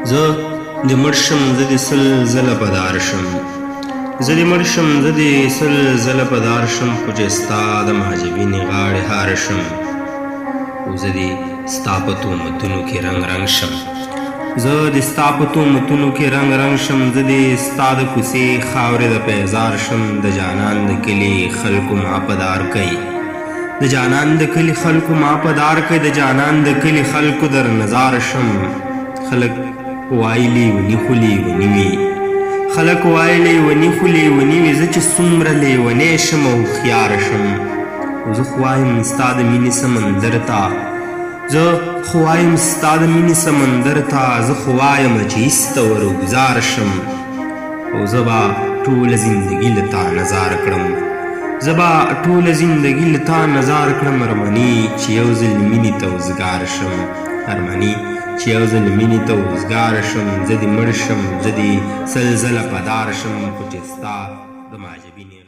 زه د مړ شم زه دې سل ځله په دار شم، زه دې مړ شم زه دې سل ځله په دار شم، خو چې ستا د مهاجبینې غاړې هار شم، خو زه دې ستا په تهمتونو کې رنګ رنګ شم، زه د ستا په تهمتونو کې رنګ رنګ شم، زه دې ستا د کوڅې خاورې د پیزار شم، د جانان د کلي خلکو ما په دار کوي، د جانان د کلي خلکو ما په دار کوي، د جانان د کلي خلکو در نظار شم. خلک وایي لیوني خو لیوني وي، خلک وایي لیوني خو لیوني وي، زه چې څومره لیونی شم او هوښیار شم، خو زه خو وایم ستا د مینې سمندر ته، زه خو وایم ستا د مینې سمندر ته، زه خو وایم چې ایسته ورګزار شم، او زه به ټوله زندګي له تا نظار کړم، زه به ټوله زندګي له تا نظار کړم، ارمني چې یو ځل مینې ته وزګار شم، ارمني چې یو ځل مینې ته وزګار شم، زه دې مړ شم زه دې سل ځله په دار شم، خو چې ستا د معجبینې